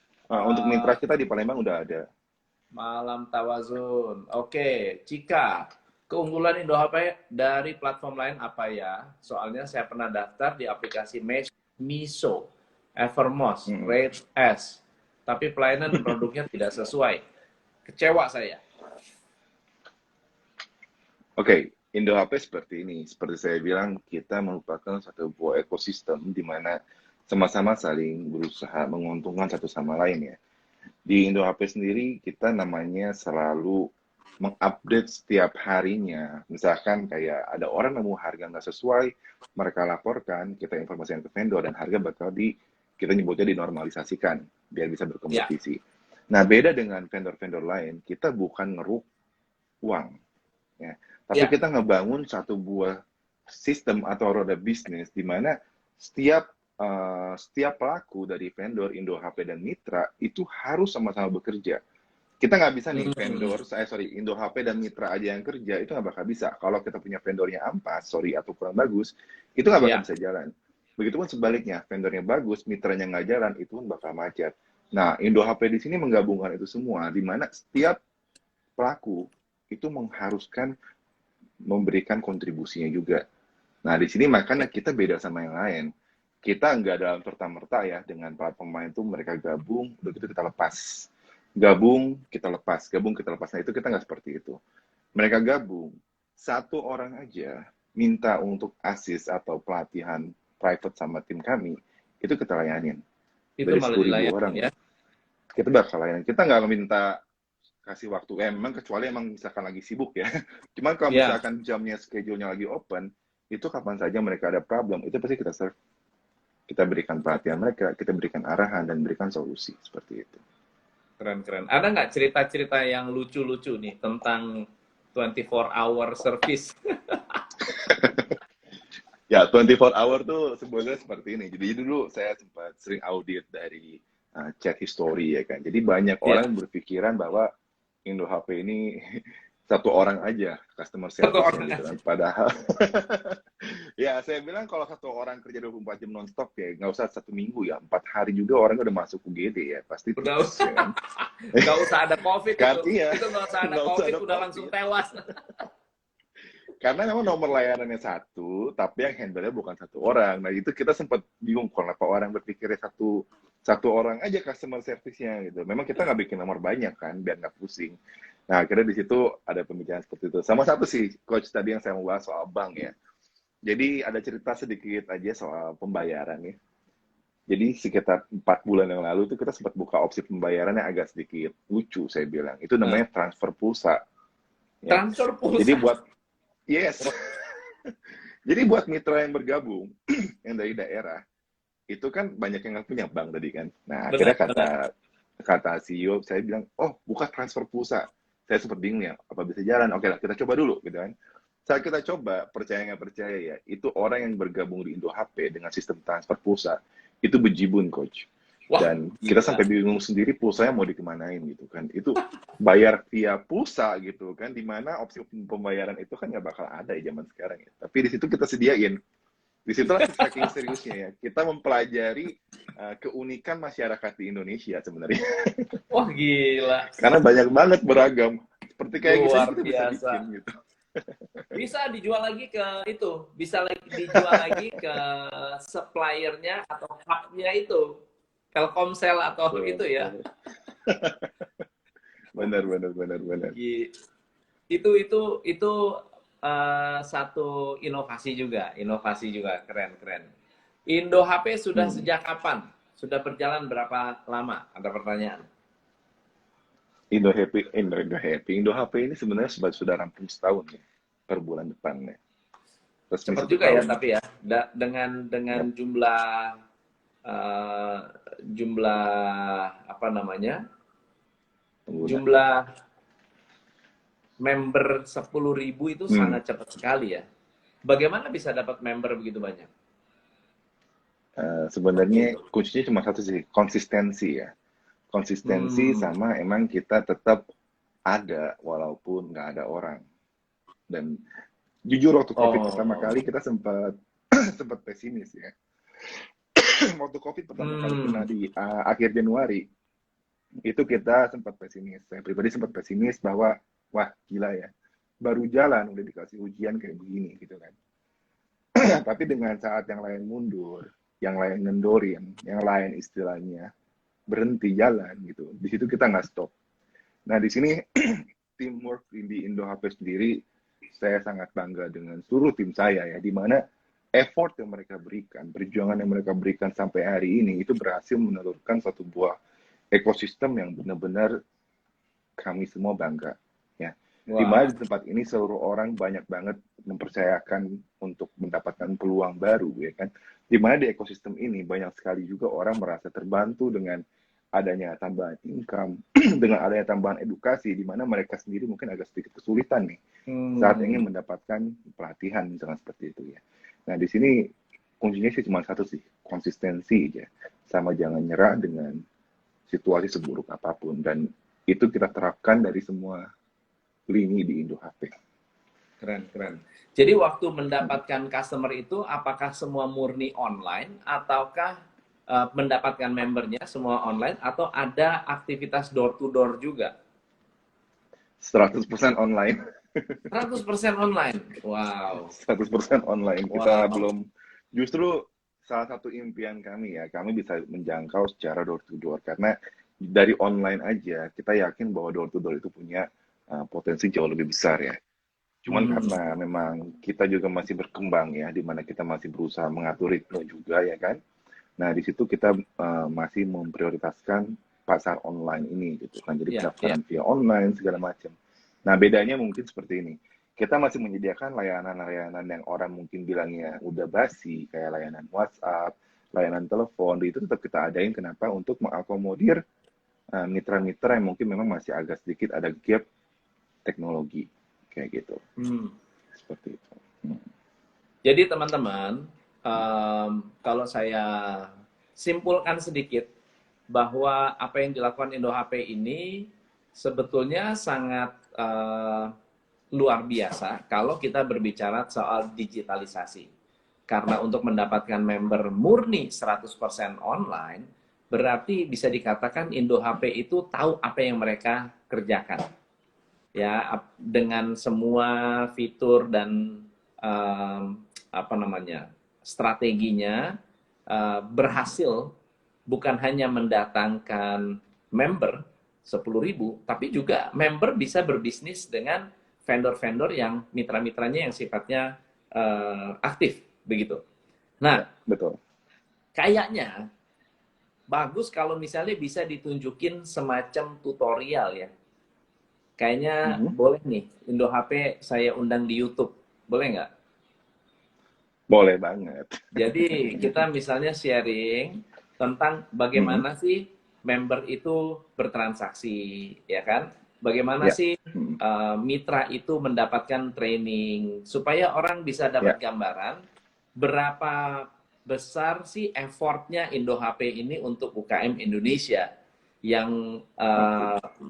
mitra kita di Palembang udah ada. Malam Tawazun. Oke, Cika. Keunggulan Indo HP dari platform lain apa ya? Soalnya saya pernah daftar di aplikasi Miso, Evermost, Rate S. Tapi pelayanan produknya tidak sesuai. Kecewa saya. Oke, Indo HP seperti ini. Seperti saya bilang, kita merupakan satu buah ekosistem di mana sama-sama saling berusaha menguntungkan satu sama lain ya. Di Indo HP sendiri, kita namanya selalu mengupdate setiap harinya. Misalkan kayak ada orang nemu harga nggak sesuai, mereka laporkan, kita informasikan ke vendor, dan harga bakal kita nyebutnya dinormalisasikan, biar bisa Ya. berkompetisi. Nah, beda dengan vendor-vendor lain, kita bukan ngeruk uang. Ya. Tapi Ya. kita ngebangun satu buah sistem atau roda bisnis di mana setiap pelaku dari vendor Indo HP dan Mitra itu harus sama-sama bekerja. Kita nggak bisa nih Indo HP dan Mitra aja yang kerja, itu nggak bakal bisa. Kalau kita punya vendornya ampas, atau kurang bagus, itu nggak bakal Ya. bisa jalan. Begitupun sebaliknya, vendornya bagus, mitranya nggak jalan, itu pun bakal macet. Nah, Indo HP di sini menggabungkan itu semua, di mana setiap pelaku itu mengharuskan memberikan kontribusinya juga. Nah, di sini makanya kita beda sama yang lain. Kita nggak dalam serta-merta ya, dengan para pemain itu mereka gabung, begitu kita lepas. Gabung, kita lepas. Gabung, kita lepas. Nah, itu kita nggak seperti itu. Mereka gabung, satu orang aja minta untuk assist atau pelatihan private sama tim kami, itu kita layanin. Itu Dari malah 10.000 dilayani orang, ya. kita bakal layanin. Kita nggak minta kasih waktu, memang kecuali emang misalkan lagi sibuk ya. Cuman kalau Ya. misalkan jamnya, schedule-nya lagi open, itu kapan saja mereka ada problem, itu pasti kita serve. Kita berikan pelatihan mereka, kita berikan arahan, dan berikan solusi, seperti itu. Keren-keren. Ada nggak cerita-cerita yang lucu-lucu nih tentang 24 hour service? Ya, 24 hour tuh sebenarnya seperti ini. Jadi dulu saya sempat sering audit dari chat history ya kan. Jadi banyak Ya. orang berpikiran bahwa Indo HP ini satu orang aja customer Satu service-nya orang gitu kan. aja. Padahal ya saya bilang kalau satu orang kerja 24 jam non-stop ya nggak usah 1 minggu ya, 4 hari juga orang udah masuk UGD ya, pasti Udah tipes ya kan. nggak usah ada COVID Kan, itu. iya. Itu nggak usah ada Nggak usah COVID, ada udah COVID. langsung tewas. Karena memang nomor layanannya satu, tapi yang handle-nya bukan satu orang. Nah, itu kita sempat bingung kenapa orang berpikirnya satu orang aja customer service-nya gitu. Memang kita nggak bikin nomor banyak kan, biar nggak pusing. Nah, akhirnya di situ ada pembicaraan seperti itu. Sama satu sih, coach tadi yang saya mau bahas soal bank ya. Jadi ada cerita sedikit aja soal pembayaran ya. Jadi sekitar 4 bulan yang lalu itu kita sempat buka opsi pembayaran yang agak sedikit lucu, saya bilang. Itu namanya transfer pulsa. Ya. Transfer pulsa. Jadi buat yes. Jadi buat mitra yang bergabung, yang dari daerah, itu kan banyak yang nggak punya bank tadi kan. Nah, akhirnya kata CEO, saya bilang, oh, buka transfer pulsa. Saya sempat bingung ya, apa bisa jalan? Oke lah, kita coba dulu, gitu kan. Saat kita coba, percaya nggak percaya ya, itu orang yang bergabung di Indo HP dengan sistem transfer pulsa, itu bejibun, coach. Wah, Dan kita sampai bingung sendiri pulsanya mau dikemanain gitu kan. Itu bayar via pulsa gitu kan, dimana opsi pembayaran itu kan nggak bakal ada ya zaman sekarang ya. Tapi di situ kita sediain. Di situlah saking seriusnya ya. Kita mempelajari keunikan masyarakat di Indonesia sebenarnya. Wah, gila. Karena banyak banget beragam. Seperti kayak gitu Luar kita bisa biasa. bikin gitu. Bisa dijual lagi ke itu, bisa dijual lagi ke suppliernya atau hubnya itu, Telkomsel atau itu ya. Benar. Itu satu inovasi juga keren. Indo HP sudah sejak kapan? Sudah berjalan berapa lama? Ada pertanyaan. Indo HP ini sebenarnya sudah rampung setahun ya, per bulan depan ya. Cepat juga ya, tapi ya dengan jumlah apa namanya? Pengguna. Jumlah member 10.000 itu sangat cepat sekali ya. Bagaimana bisa dapat member begitu banyak? Sebenarnya kuncinya cuma satu sih, konsistensi ya. Konsistensi sama emang kita tetap ada walaupun nggak ada orang. Dan jujur waktu COVID pertama kali kita sempat pesimis ya. Waktu COVID pertama kali kena di akhir Januari, itu kita sempat pesimis. Saya pribadi sempat pesimis bahwa wah gila ya, baru jalan udah dikasih ujian kayak begini gitu kan. Tapi dengan saat yang lain mundur, yang lain ngendorin, yang lain istilahnya berhenti jalan gitu, di situ kita nggak stop. Nah di sini teamwork di Indo HP sendiri saya sangat bangga dengan seluruh tim saya ya, di mana effort yang mereka berikan, perjuangan yang mereka berikan sampai hari ini itu berhasil menelurkan satu buah ekosistem yang benar-benar kami semua bangga ya. Di Wah, mana di tempat ini seluruh orang banyak banget mempercayakan untuk mendapatkan peluang baru ya kan. Di mana di ekosistem ini banyak sekali juga orang merasa terbantu dengan adanya tambahan income, dengan adanya tambahan edukasi, di mana mereka sendiri mungkin agak sedikit kesulitan nih saat ingin mendapatkan pelatihan misalnya seperti itu ya. Nah di sini kuncinya sih cuma satu sih, konsistensi aja, sama jangan nyerah dengan situasi seburuk apapun, dan itu kita terapkan dari semua lini di Indo HP. keren, keren. Jadi waktu mendapatkan customer itu, apakah semua murni online, ataukah mendapatkan membernya semua online, atau ada aktivitas door to door juga? 100% online. 100% online. Wow. 100% online. Kita Wow. belum, justru salah satu impian kami ya, kami bisa menjangkau secara door to door, karena dari online aja kita yakin bahwa door to door itu punya potensi jauh lebih besar ya. Cuman karena memang kita juga masih berkembang ya, di mana kita masih berusaha mengatur ritme juga ya kan. Nah di situ kita masih memprioritaskan pasar online ini gitu kan. Jadi Iya, iya. pendaftaran via online segala macam. Nah bedanya mungkin seperti ini. Kita masih menyediakan layanan-layanan yang orang mungkin bilangnya udah basi, kayak layanan WhatsApp, layanan telepon, itu tetap kita adain. Kenapa? Untuk mengakomodir mitra-mitra yang mungkin memang masih agak sedikit ada gap teknologi kayak gitu. Seperti itu. Jadi teman-teman, kalau saya simpulkan sedikit, bahwa apa yang dilakukan Indo HP ini sebetulnya sangat luar biasa kalau kita berbicara soal digitalisasi. Karena untuk mendapatkan member murni 100% online, berarti bisa dikatakan Indo HP itu tahu apa yang mereka kerjakan. Ya, dengan semua fitur dan apa namanya, strateginya berhasil bukan hanya mendatangkan member 10.000, tapi juga member bisa berbisnis dengan vendor-vendor yang mitra-mitranya yang sifatnya aktif begitu. Nah, Betul. kayaknya bagus kalau misalnya bisa ditunjukin semacam tutorial ya. Kayaknya boleh nih, Indo HP saya undang di YouTube. Boleh nggak? Boleh banget. Jadi kita misalnya sharing tentang bagaimana sih member itu bertransaksi, ya kan? Bagaimana Ya. sih mitra itu mendapatkan training, supaya orang bisa dapat gambaran berapa besar sih effortnya Indo HP ini untuk UKM Indonesia, yang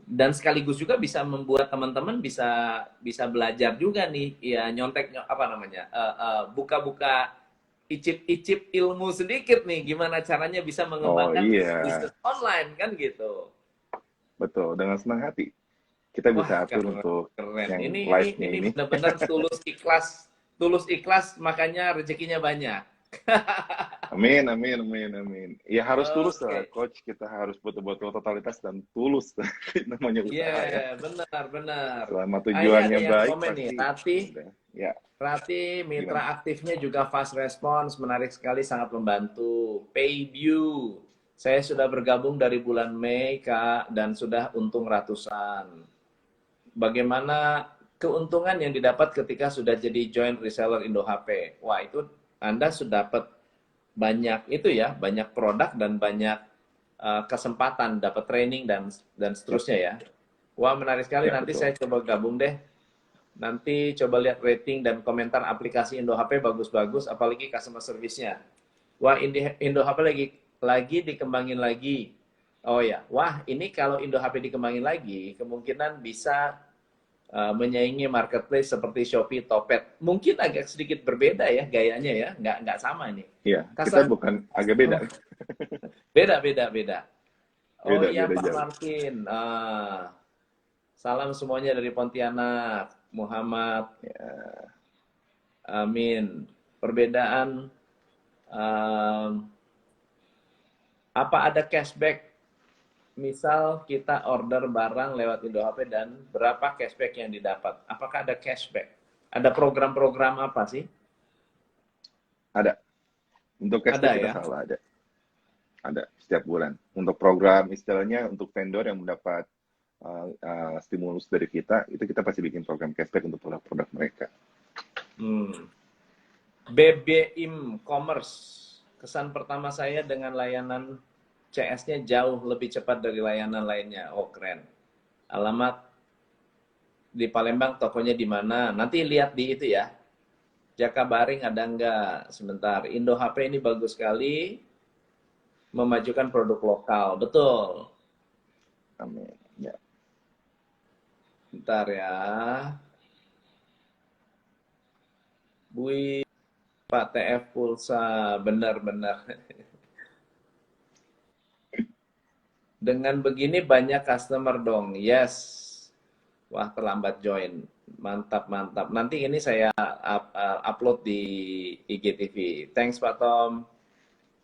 dan sekaligus juga bisa membuat teman-teman bisa belajar juga nih, ya nyontek apa namanya, buka-buka icip-icip ilmu sedikit nih, gimana caranya bisa mengembangkan bisnis online kan gitu. Betul, dengan senang hati kita Wah, bisa atur keren, untuk keren. yang live-nya Ini ini. benar-benar tulus ikhlas, makanya rezekinya banyak. Amin, amin, amin, amin. Ya harus tulus lah, Oke. coach. Kita harus betul-betul totalitas dan tulus namanya usaha ya. Benar, benar. Selama Ini ada tujuannya yang baik komen nih, pasti udah. Ya, Rati, gimana? mitra aktifnya juga fast response, menarik sekali, sangat membantu. Payview, saya sudah bergabung dari bulan Mei, Kak, dan sudah untung ratusan. Bagaimana keuntungan yang didapat ketika sudah jadi joint reseller Indo HP? Wah, itu Anda sudah dapat banyak itu ya, banyak produk dan banyak kesempatan, dapat training dan seterusnya ya. Wah, menarik sekali. Ya, Nanti betul. saya coba gabung deh. Nanti coba lihat rating dan komentar aplikasi Indo HP bagus-bagus, apalagi customer service-nya. Wah, Indo HP lagi dikembangin lagi. Oh ya, wah ini kalau Indo HP dikembangin lagi, kemungkinan bisa menyaingi marketplace seperti Shopee, Topet. Mungkin agak sedikit berbeda ya gayanya ya, nggak sama ini. Iya, kita bukan agak beda. Beda. Oh iya Beda Pak jauh. Martin. Salam semuanya dari Pontianak, Muhammad. Ya. Amin. Perbedaan apa ada cashback? Misal kita order barang lewat Indo HP dan berapa cashback yang didapat? Apakah ada cashback? Ada program-program apa sih? Ada. Untuk cashback Ada kita ya? selalu ada. Ada setiap bulan. Untuk program istilahnya untuk vendor yang mendapat stimulus dari kita, itu kita pasti bikin program cashback untuk produk-produk mereka. BBIM Commerce. Kesan pertama saya dengan layanan CS-nya jauh lebih cepat dari layanan lainnya. Oh, keren. Alamat di Palembang, tokonya di mana? Nanti lihat di itu ya. Jakabaring ada enggak? Sebentar. Indo HP ini bagus sekali. Memajukan produk lokal. Betul. Amin. Ya. Bentar ya. Bui, Pak TF Pulsa. Benar-benar. Dengan begini banyak customer dong. Yes. Wah, terlambat join. Mantap, mantap. Nanti ini saya upload di IGTV. Thanks Pak Tom.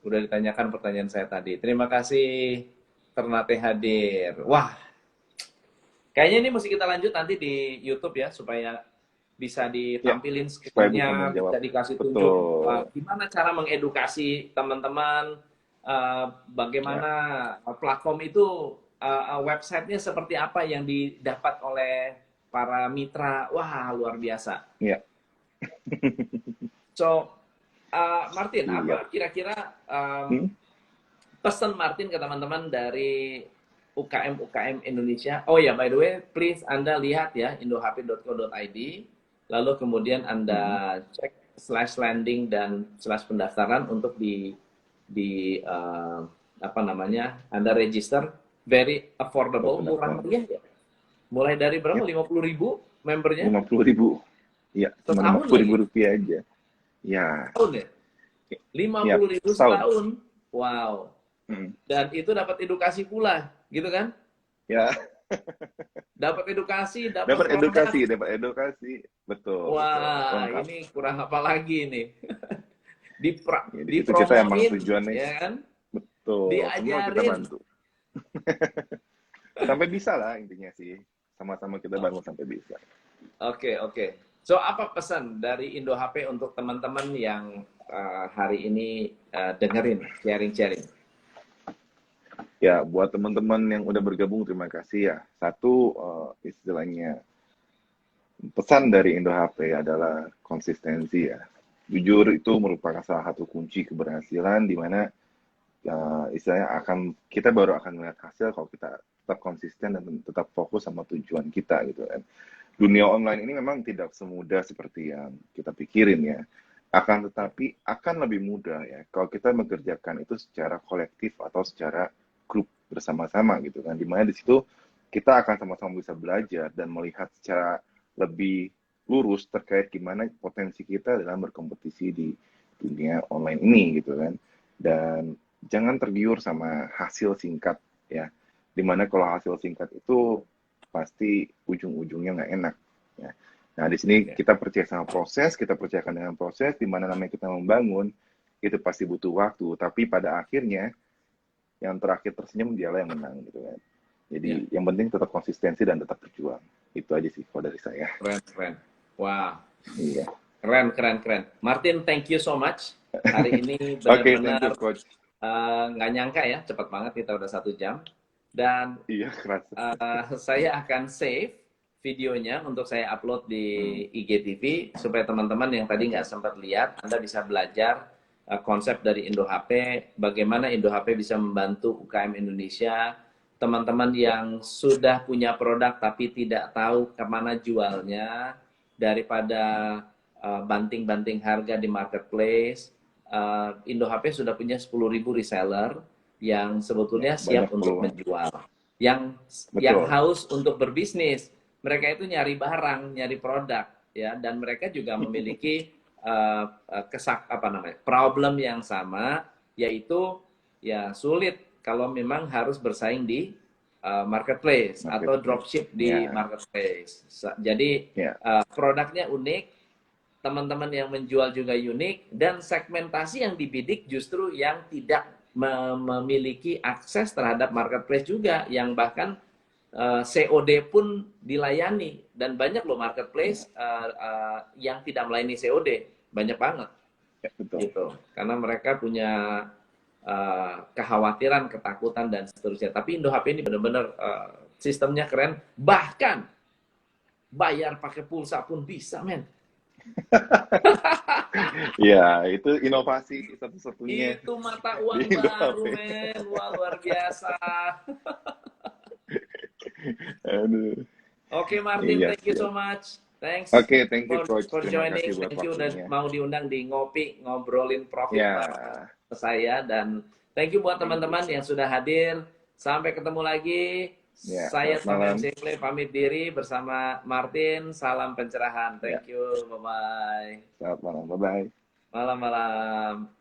Udah ditanyakan pertanyaan saya tadi. Terima kasih Ternate hadir. Wah, kayaknya ini mesti kita lanjut nanti di YouTube ya, supaya bisa ditampilin supaya bisa skillnya, menjawab. bisa dikasih tunjuk Betul. gimana cara mengedukasi teman-teman, bagaimana platform itu, websitenya seperti apa yang didapat oleh para mitra. Wah, luar biasa. Iya. So, Martin, Iya. apa kira-kira pesan Martin ke teman-teman dari UKM Indonesia? Oh ya, by the way, please Anda lihat ya indohp.co.id, lalu kemudian Anda cek /landing dan /pendaftaran untuk apa namanya, Anda register. Very affordable, murah meriah ya. Mulai dari berapa? 50.000 membernya? 50.000. Iya, cuma Setahun 50.000 lagi? rupiah aja. Ya. Setahun ya? 50.000 setahun. Wow. Dan itu dapat edukasi pula, gitu kan? Ya. Dapat edukasi, dapat edukasi, betul. Wah, betul. ini kurang apa lagi nih? Itu kita emang tujuannya, ya kan? Betul. Diajarin. Semua kita bantu. Sampai bisa lah intinya sih. Sama-sama kita bangun sampai bisa. Oke. So, apa pesan dari Indo HP untuk teman-teman yang hari ini dengerin, sharing-sharing? Ya, buat teman-teman yang udah bergabung, terima kasih ya. Satu, istilahnya, pesan dari Indo HP adalah konsistensi ya. Jujur itu merupakan salah satu kunci keberhasilan, di mana istilahnya kita baru akan melihat hasil kalau kita tetap konsisten dan tetap fokus sama tujuan kita gitu kan. Dunia online ini memang tidak semudah seperti yang kita pikirin ya. Akan tetapi akan lebih mudah ya kalau kita mengerjakan itu secara kolektif atau secara grup bersama-sama gitu kan. Dimana di situ kita akan sama-sama bisa belajar dan melihat secara lebih lurus terkait gimana potensi kita dalam berkompetisi di dunia online ini gitu kan. Dan jangan tergiur sama hasil singkat ya. Dimana kalau hasil singkat itu pasti ujung-ujungnya nggak enak ya. Nah di sini kita percaya sama proses, kita percayakan dengan proses, di mana namanya kita membangun itu pasti butuh waktu, tapi pada akhirnya yang terakhir tersenyum dialah yang menang gitu kan. Jadi yang penting tetap konsistensi dan tetap berjuang. Itu aja sih kalau dari saya. Keren. Wah. Iya. Keren. Martin, thank you so much. Hari ini benar-benar nggak nyangka ya, cepat banget kita udah 1 jam. Dan iya, keras. Saya akan save videonya untuk saya upload di IGTV supaya teman-teman yang tadi nggak sempat lihat, Anda bisa belajar konsep dari Indo HP, bagaimana Indo HP bisa membantu UKM Indonesia, teman-teman yang sudah punya produk tapi tidak tahu kemana jualnya, daripada banting-banting harga di marketplace. Indo HP sudah punya 10.000 reseller yang sebetulnya siap untuk menjual, yang haus untuk berbisnis. Mereka itu nyari barang, nyari produk, ya, dan mereka juga memiliki problem yang sama, yaitu ya sulit kalau memang harus bersaing di marketplace atau dropship di marketplace. Jadi produknya unik, teman-teman yang menjual juga unik, dan segmentasi yang dibidik justru yang tidak memiliki akses terhadap marketplace juga, yang bahkan COD pun dilayani, dan banyak loh marketplace yang tidak melayani COD, banyak banget. Ya, betul. Gitu. Karena mereka punya kekhawatiran, ketakutan dan seterusnya. Tapi Indo HP ini benar-benar sistemnya keren, bahkan bayar pakai pulsa pun bisa, men. Ya, itu inovasi satu-satunya Itu mata uang di Indo baru, HP. men. Wah, luar biasa. Aduh. Oke, Martin, Iya, thank you so siap. much. Thanks Oke, thank you, Coach. for Terima joining. kasih buat Thank you udah waktunya. mau diundang di Ngopi, ngobrolin profit Ya, bareng saya. Dan thank you buat teman-teman yang sudah hadir. Sampai ketemu lagi. ya, Saya selamat Tom malam. MC Clay pamit diri bersama Martin. Salam pencerahan. Ya, Thank you. Bye-bye. selamat malam. Bye-bye. Malam-malam.